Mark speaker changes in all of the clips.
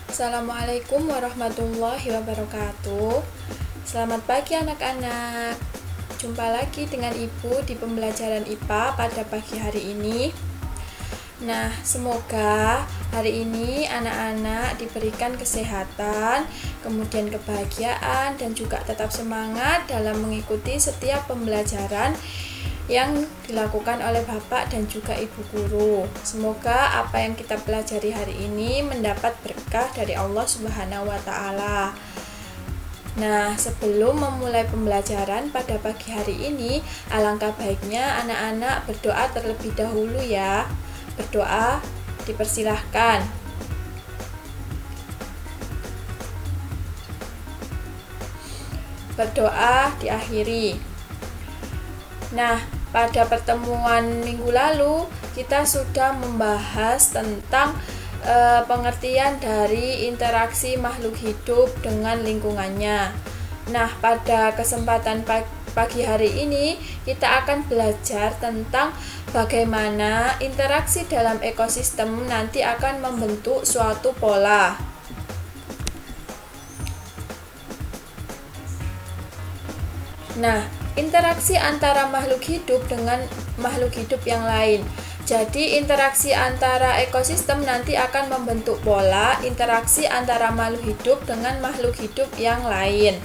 Speaker 1: Assalamualaikum warahmatullahi wabarakatuh. Selamat pagi anak-anak. Jumpa lagi dengan Ibu di pembelajaran IPA pada pagi hari ini. Nah, semoga hari ini anak-anak diberikan kesehatan, kemudian kebahagiaan, dan juga tetap semangat dalam mengikuti setiap pembelajaran yang dilakukan oleh Bapak dan juga Ibu guru. Semoga apa yang kita pelajari hari ini mendapat berkah dari Allah Subhanahu wa taala. Nah, sebelum memulai pembelajaran pada pagi hari ini, alangkah baiknya anak-anak berdoa terlebih dahulu ya. Berdoa dipersilahkan. Berdoa diakhiri. Nah, pada pertemuan minggu lalu kita sudah membahas tentang pengertian dari interaksi makhluk hidup dengan lingkungannya. Nah, pada kesempatan pagi hari ini kita akan belajar tentang bagaimana interaksi dalam ekosistem nanti akan membentuk suatu pola. Nah, interaksi antara makhluk hidup dengan makhluk hidup yang lain. Jadi, interaksi antara ekosistem nanti akan membentuk pola interaksi antara makhluk hidup dengan makhluk hidup yang lain.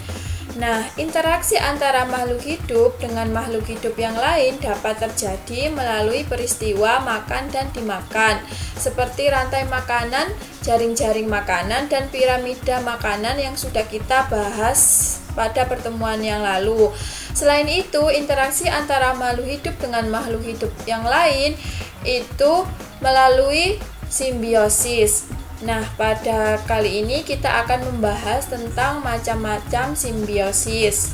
Speaker 1: Nah, interaksi antara makhluk hidup dengan makhluk hidup yang lain dapat terjadi melalui peristiwa makan dan dimakan, seperti rantai makanan, jaring-jaring makanan, dan piramida makanan yang sudah kita bahas pada pertemuan yang lalu. Selain itu, interaksi antara makhluk hidup dengan makhluk hidup yang lain itu melalui simbiosis. Nah, pada kali ini kita akan membahas tentang macam-macam simbiosis.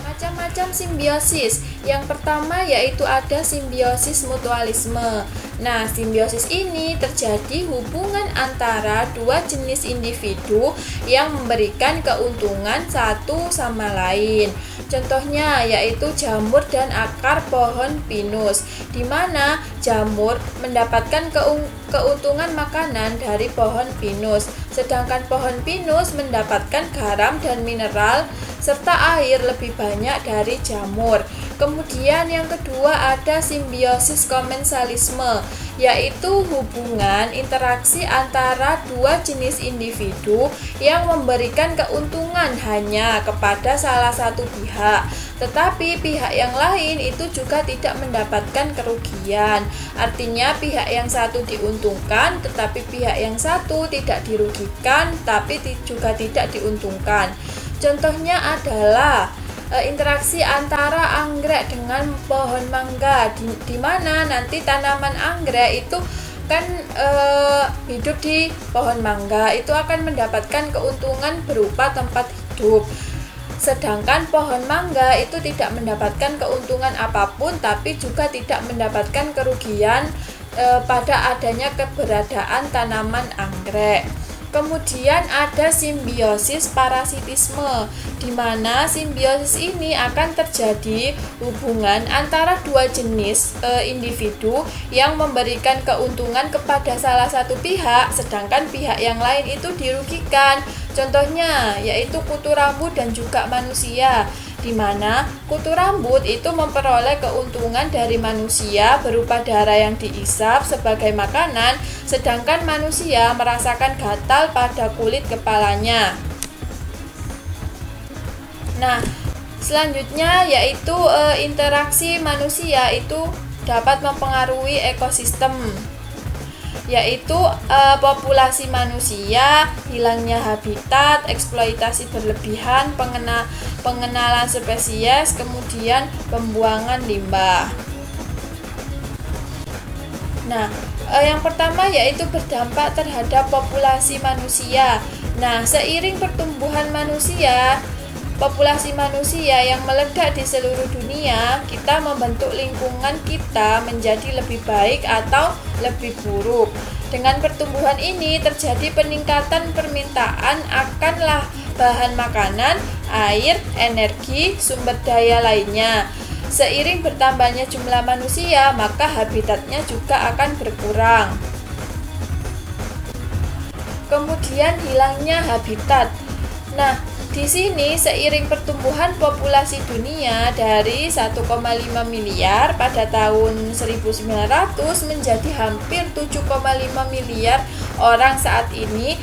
Speaker 1: Macam-macam simbiosis. Yang pertama yaitu ada simbiosis mutualisme. Nah, simbiosis ini terjadi hubungan antara dua jenis individu yang memberikan keuntungan satu sama lain. Contohnya yaitu jamur dan akar pohon pinus, di mana jamur mendapatkan keuntungan makanan dari pohon pinus, sedangkan pohon pinus mendapatkan garam dan mineral serta air lebih banyak dari jamur. Kemudian yang kedua ada simbiosis komensalisme, yaitu hubungan interaksi antara dua jenis individu yang memberikan keuntungan hanya kepada salah satu pihak, tetapi pihak yang lain itu juga tidak mendapatkan kerugian. Artinya pihak yang satu diuntungkan, tetapi pihak yang satu tidak dirugikan, tapi juga tidak diuntungkan. Contohnya adalah interaksi antara anggrek dengan pohon mangga, di mana nanti tanaman anggrek itu kan hidup di pohon mangga, itu akan mendapatkan keuntungan berupa tempat hidup. Sedangkan pohon mangga itu tidak mendapatkan keuntungan apapun, tapi juga tidak mendapatkan kerugian pada adanya keberadaan tanaman anggrek. Kemudian ada simbiosis parasitisme, di mana simbiosis ini akan terjadi hubungan antara dua jenis individu yang memberikan keuntungan kepada salah satu pihak, sedangkan pihak yang lain itu dirugikan. Contohnya yaitu kutu rambut dan juga manusia, di mana kutu rambut itu memperoleh keuntungan dari manusia berupa darah yang diisap sebagai makanan, sedangkan manusia merasakan gatal pada kulit kepalanya. Nah, selanjutnya yaitu interaksi manusia itu dapat mempengaruhi ekosistem, yaitu populasi manusia, hilangnya habitat, eksploitasi berlebihan, pengenalan spesies, kemudian pembuangan limbah. Nah, yang pertama yaitu berdampak terhadap populasi manusia. Nah, seiring pertumbuhan manusia, populasi manusia yang meledak di seluruh dunia, kita membentuk lingkungan kita menjadi lebih baik atau lebih buruk. Dengan pertumbuhan ini terjadi peningkatan permintaan akanlah bahan makanan, air, energi, sumber daya lainnya. Seiring bertambahnya jumlah manusia, maka habitatnya juga akan berkurang. Kemudian hilangnya habitat. Nah, di sini seiring pertumbuhan populasi dunia dari 1,5 miliar pada tahun 1900 menjadi hampir 7,5 miliar orang saat ini,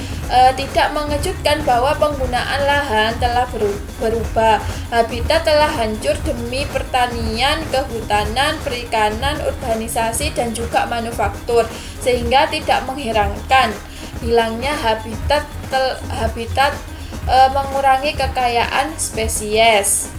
Speaker 1: tidak mengejutkan bahwa penggunaan lahan telah berubah. Habitat telah hancur demi pertanian, kehutanan, perikanan, urbanisasi, dan juga manufaktur, sehingga tidak mengherankan hilangnya habitat mengurangi kekayaan spesies.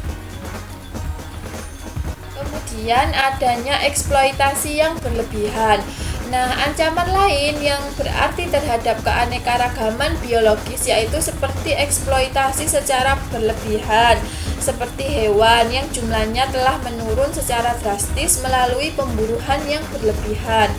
Speaker 1: Kemudian adanya eksploitasi yang berlebihan. Nah, ancaman lain yang berarti terhadap keanekaragaman biologis yaitu seperti eksploitasi secara berlebihan, seperti hewan yang jumlahnya telah menurun secara drastis melalui pemburuan yang berlebihan.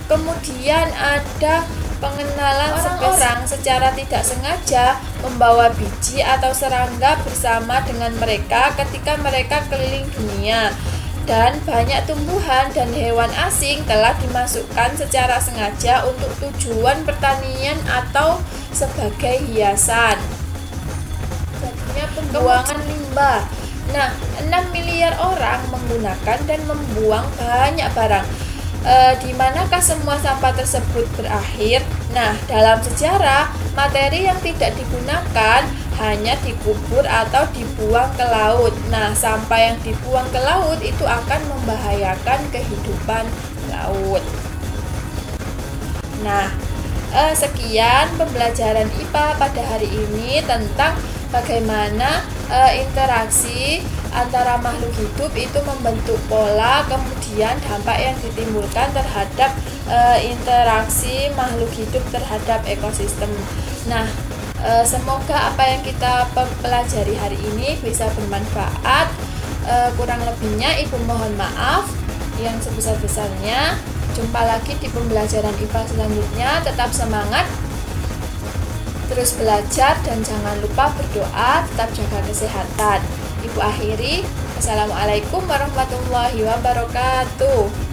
Speaker 1: Kemudian ada pengenalan orang-orang secara tidak sengaja membawa biji atau serangga bersama dengan mereka ketika mereka keliling dunia, dan banyak tumbuhan dan hewan asing telah dimasukkan secara sengaja untuk tujuan pertanian atau sebagai hiasan. Jadinya pembuangan limbah. Nah, 6 miliar orang menggunakan dan membuang banyak barang. Di manakah semua sampah tersebut berakhir? Nah, dalam sejarah, materi yang tidak digunakan hanya dikubur atau dibuang ke laut. Nah, sampah yang dibuang ke laut itu akan membahayakan kehidupan laut. Nah, sekian pembelajaran IPA pada hari ini tentang bagaimana interaksi antara makhluk hidup itu membentuk pola, kemudian dampak yang ditimbulkan terhadap interaksi makhluk hidup terhadap ekosistem. Nah, semoga apa yang kita pelajari hari ini bisa bermanfaat. Kurang lebihnya Ibu mohon maaf yang sebesar-besarnya. Jumpa lagi di pembelajaran IPA selanjutnya. Tetap semangat, terus belajar, dan jangan lupa berdoa, tetap jaga kesehatan. Ibu akhiri, Assalamualaikum warahmatullahi wabarakatuh.